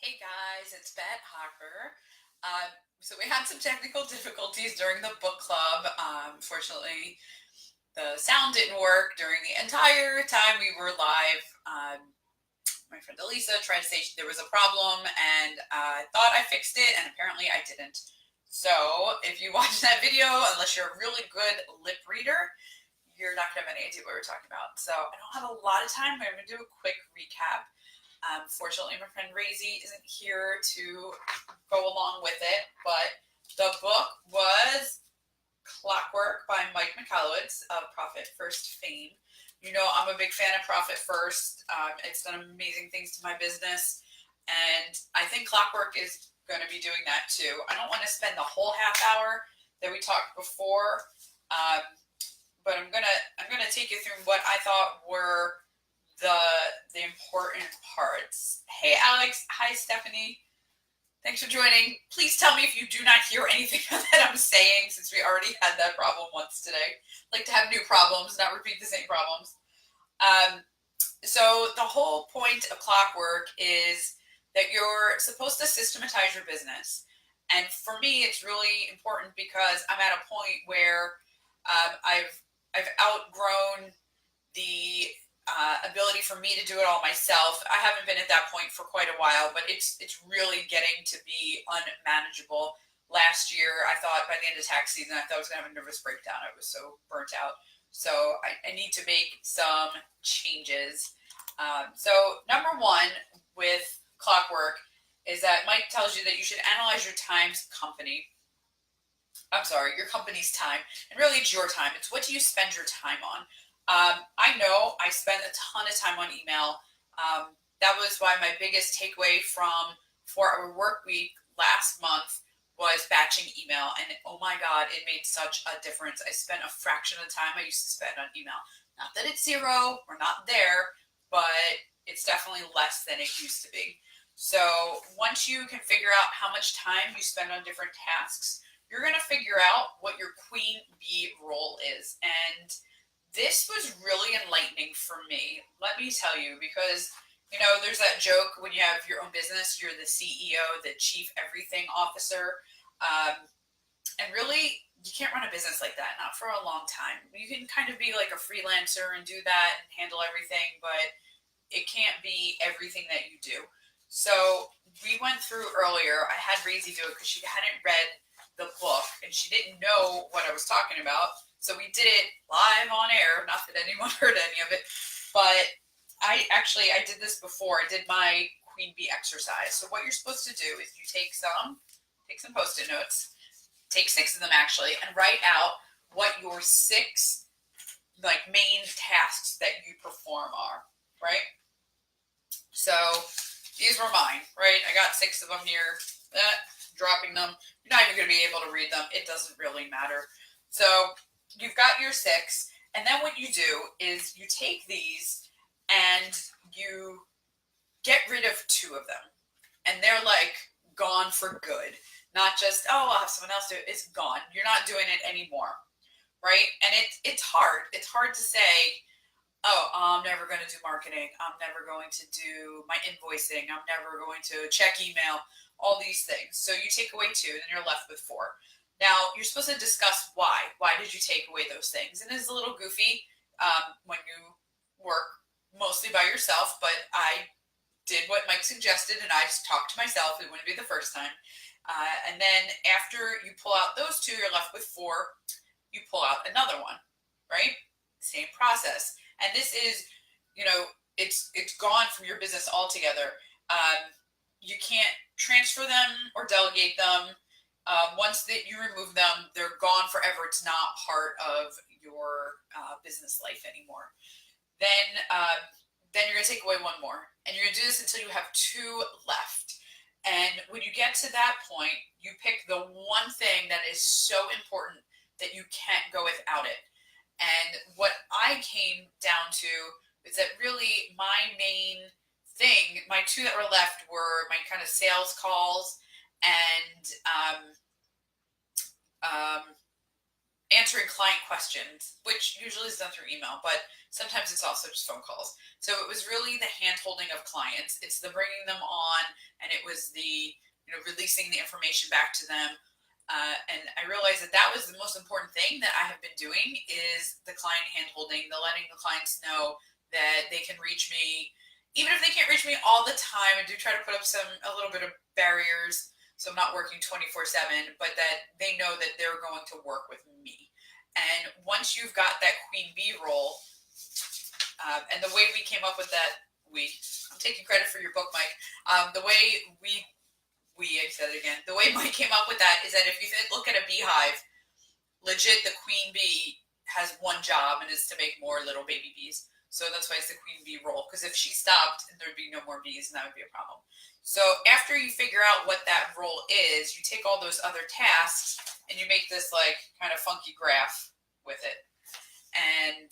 Hey guys, it's Bet Hopper. So we had some technical difficulties during the book club. Fortunately, the sound didn't work during the entire time we were live. My friend Elisa tried to say there was a problem, and I thought I fixed it, and apparently I didn't. So if you watch that video, unless you're a really good lip reader, you're not going to have any idea what we're talking about. So I don't have a lot of time, but I'm going to do a quick recap. Fortunately, my friend Razy isn't here to go along with it, but the book was Clockwork by Mike Michalowicz of Profit First fame. You know, I'm a big fan of Profit First. It's done amazing things to my business, and I think Clockwork is going to be doing that too. I don't want to spend the whole half hour that we talked before, but I'm gonna take you through what I thought were the important parts. Hey Alex, hi Stephanie. Thanks for joining. Please tell me if you do not hear anything that I'm saying, since we already had that problem once today. I like to have new problems, not repeat the same problems. So the whole point of Clockwork is that you're supposed to systematize your business. And for me, it's really important because I'm at a point where I've outgrown the ability for me to do it all myself. I haven't been at that point for quite a while, but it's really getting to be unmanageable. Last year, I thought by the end of tax season, I thought I was going to have a nervous breakdown. I was so burnt out. So I need to make some changes. So number one with Clockwork is that Mike tells you that you should analyze your your company's time. And really, it's your time. It's what do you spend your time on? I know I spent a ton of time on email. That was why my biggest takeaway from 4-Hour Work Week last month was batching email. And oh my God, it made such a difference. I spent a fraction of the time I used to spend on email. Not that it's zero, we're not there, but it's definitely less than it used to be. So once you can figure out how much time you spend on different tasks, you're going to figure out what your queen bee role is. And this was really enlightening for me, let me tell you, because, you know, there's that joke when you have your own business, you're the CEO, the chief everything officer. And really, you can't run a business like that, not for a long time. You can kind of be like a freelancer and do that and handle everything, but it can't be everything that you do. So we went through earlier, I had Razy do it because she hadn't read the book and she didn't know what I was talking about. So we did it live on air, not that anyone heard any of it, but I did this before. I did my queen bee exercise. So what you're supposed to do is you take some Post-it notes, take 6 of them actually, and write out what your 6 main tasks that you perform are, right? So these were mine, right? I got 6 of them here. Dropping them. You're not even going to be able to read them. It doesn't really matter. So you've got your 6, and then what you do is you take these and you get rid of 2 of them, and they're gone for good. Not just, oh, I'll have someone else do it. It's gone. You're not doing it anymore, right? And it's hard. It's hard to say, oh, I'm never going to do marketing. I'm never going to do my invoicing. I'm never going to check email, all these things. So you take away 2, then you're left with 4. Now, you're supposed to discuss why. Why did you take away those things? And it's a little goofy when you work mostly by yourself, but I did what Mike suggested, and I talked to myself. It wouldn't be the first time. And then after you pull out those 2, you're left with 4. You pull out another one, right? Same process. And this is, it's gone from your business altogether. You can't transfer them or delegate them. Once that you remove them, they're gone forever. It's not part of your business life anymore. Then you're going to take away 1 more. And you're going to do this until you have 2 left. And when you get to that point, you pick the one thing that is so important that you can't go without it. And what I came down to is that really my main thing, my 2 that were left were my kind of sales calls and answering client questions, which usually is done through email, but sometimes it's also just phone calls. So it was really the hand-holding of clients. It's the bringing them on, and it was the releasing the information back to them. And I realized that was the most important thing that I have been doing is the client hand-holding, the letting the clients know that they can reach me, even if they can't reach me all the time. I do try to put up a little bit of barriers, so I'm not working 24/7, but that they know that they're going to work with me. And once you've got that queen bee role, and the way we came up with that, I'm taking credit for your book, Mike. The way I said it again. The way Mike came up with that is that if you look at a beehive, legit, the queen bee has one job, and it's to make more little baby bees. So that's why it's the queen bee role, because if she stopped, there'd be no more bees, and that would be a problem. So after you figure out what that role is, you take all those other tasks, and you make this like kind of funky graph with it. And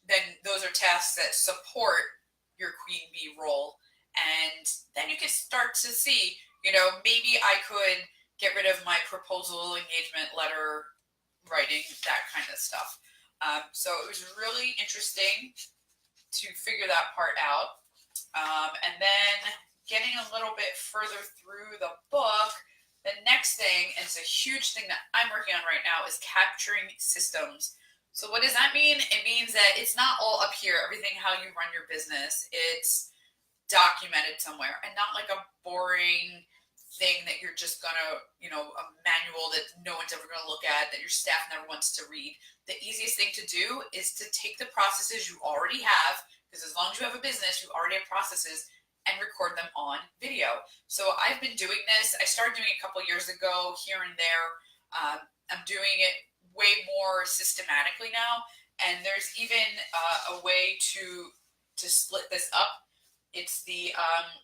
then those are tasks that support your queen bee role. And then you can start to see, maybe I could get rid of my proposal, engagement letter writing, that kind of stuff. So it was really interesting to figure that part out. And then getting a little bit further through the book, the next thing, and it's a huge thing that I'm working on right now, is capturing systems. So what does that mean? It means that it's not all up here, everything how you run your business. It's documented somewhere, and not like a boring thing that you're just gonna, a manual that no one's ever gonna look at, that your staff never wants to read. The easiest thing to do is to take the processes you already have, because as long as you have a business, you already have processes, and record them on video. So I've been doing this. I started doing it a couple years ago, here and there. I'm doing it way more systematically now, and there's even a way to split this up. It's the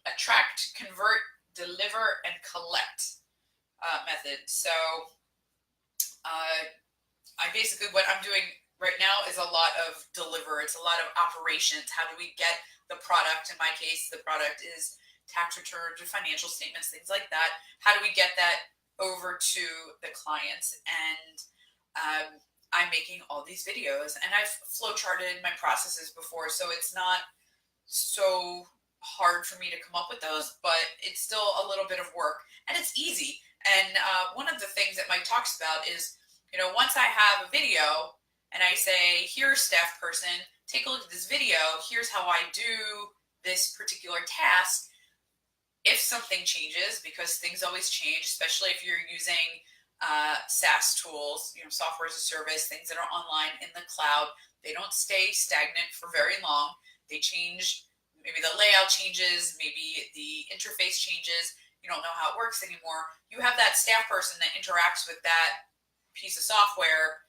attract, convert, deliver, and collect method. So I basically, what I'm doing right now is a lot of deliver. It's a lot of operations. How do we get the product? In my case, the product is tax returns or financial statements, things like that. How do we get that over to the clients? And I'm making all these videos, and I've flowcharted my processes before, so it's not so hard for me to come up with those, but it's still a little bit of work, and it's easy. And one of the things that Mike talks about is, once I have a video and I say, here's staff person, take a look at this video, here's how I do this particular task. If something changes, because things always change, especially if you're using SaaS tools, software as a service, things that are online in the cloud, they don't stay stagnant for very long. They change. Maybe the layout changes, maybe the interface changes. You don't know how it works anymore. You have that staff person that interacts with that piece of software,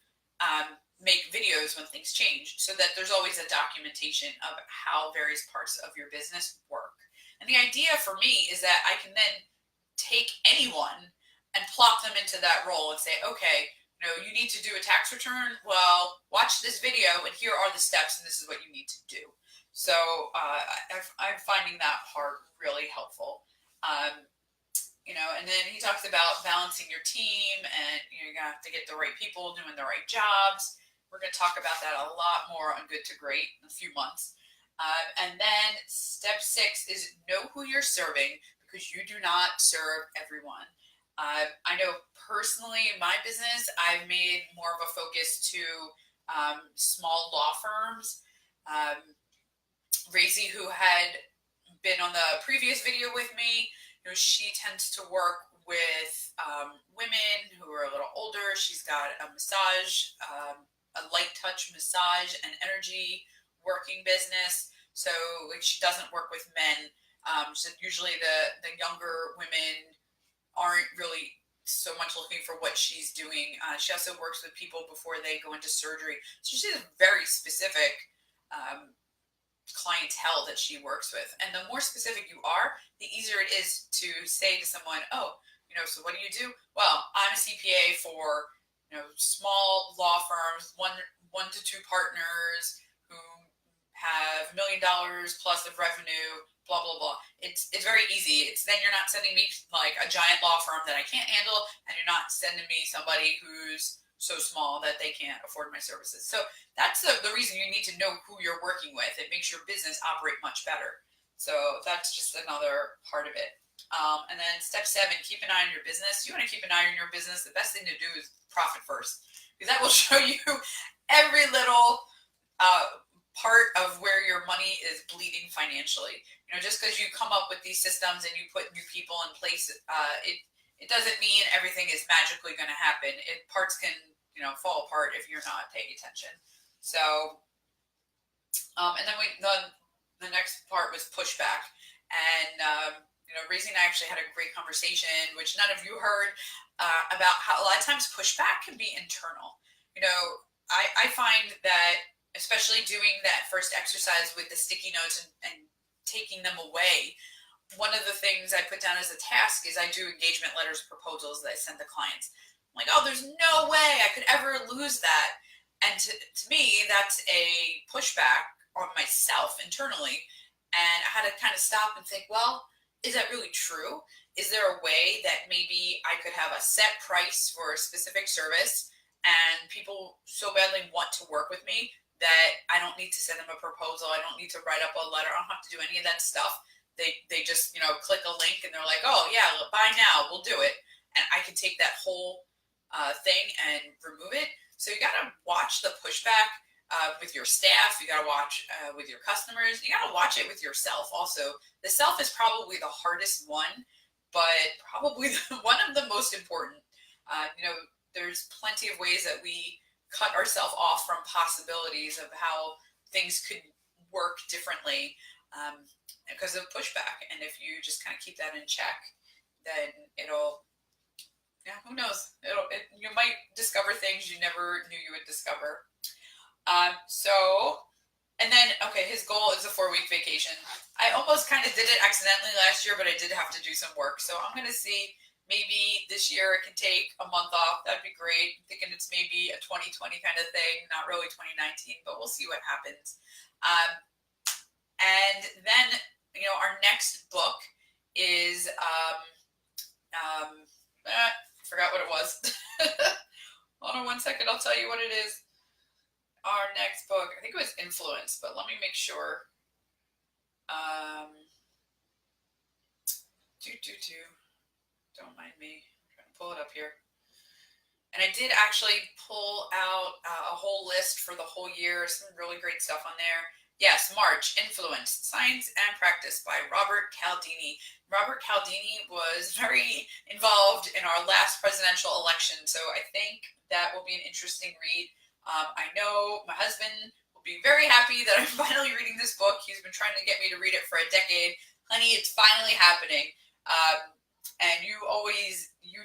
make videos when things change, so that there's always a documentation of how various parts of your business work. And the idea for me is that I can then take anyone and plop them into that role and say, okay, you need to do a tax return. Well, watch this video, and here are the steps, and this is what you need to do. So I'm finding that part really helpful. And then he talks about balancing your team, and you're gonna have to get the right people doing the right jobs. We're gonna talk about that a lot more on Good to Great in a few months. And then step 6 is know who you're serving, because you do not serve everyone. I know personally in my business, I've made more of a focus to small law firms. Razy, who had been on the previous video with me, she tends to work with women who are a little older. She's got a massage, a light touch massage and energy working business. So she doesn't work with men. So usually the younger women aren't really so much looking for what she's doing. She also works with people before they go into surgery. So she's a very specific clientele that she works with. And the more specific you are, the easier it is to say to someone, oh, so what do you do? Well, I'm a CPA for, small law firms, one to two partners who have $1 million plus of revenue, blah, blah, blah. It's very easy. Then you're not sending me like a giant law firm that I can't handle, and you're not sending me somebody who's so small that they can't afford my services. So that's the reason you need to know who you're working with. It makes your business operate much better. So that's just another part of it. And then step 7, keep an eye on your business. You want to keep an eye on your business. The best thing to do is profit first, because that will show you every little part of where your money is bleeding financially. Just because you come up with these systems and you put new people in place, it doesn't mean everything is magically going to happen. Parts can fall apart if you're not paying attention. So, and then the next part was pushback, and Raising and I actually had a great conversation, which none of you heard, about how a lot of times pushback can be internal. I find that, especially doing that first exercise with the sticky notes and taking them away, one of the things I put down as a task is I do engagement letters, proposals that I send to clients. I'm like, oh, there's no way I could ever lose that. And to me, that's a pushback on myself internally. And I had to kind of stop and think, well, is that really true? Is there a way that maybe I could have a set price for a specific service and people so badly want to work with me that I don't need to send them a proposal. I don't need to write up a letter. I don't have to do any of that stuff. They just, click a link and they're like, oh yeah, buy now, we'll do it. And I can take that whole thing and remove it. So you got to watch the pushback with your staff. You got to watch with your customers. You got to watch it with yourself also. The self is probably the hardest one, but probably one of the most important. There's plenty of ways that we cut ourselves off from possibilities of how things could work differently because of pushback. And if you just kind of keep that in check, then who knows? You might discover things you never knew you would discover. And then, his goal is a 4-week vacation. I almost kind of did it accidentally last year, but I did have to do some work. So I'm going to see, maybe this year it can take a month off. That'd be great. I'm thinking it's maybe a 2020 kind of thing, not really 2019, but we'll see what happens. And then, our next book is, forgot what it was. Hold on one second, I'll tell you what it is. Our next book, I think it was Influence, but let me make sure. Don't mind me. I'm trying to pull it up here. And I did actually pull out a whole list for the whole year. Some really great stuff on there. Yes, March, Influence, Science and Practice by Robert Cialdini. Robert Cialdini was very involved in our last presidential election, so I think that will be an interesting read. I know my husband will be very happy that I'm finally reading this book. He's been trying to get me to read it for a decade. Honey, it's finally happening. And you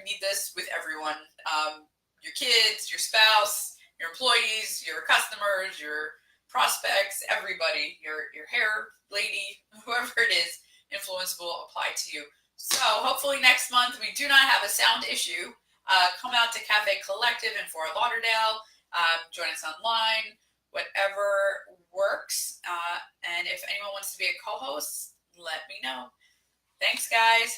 need this with everyone. Your kids, your spouse, your employees, your customers, your prospects, everybody, your hair lady, whoever it is, Influence will apply to you. So hopefully next month we do not have a sound issue. Come out to Cafe Collective in Fort Lauderdale. Join us online, whatever works. And if anyone wants to be a co-host, let me know. Thanks, guys.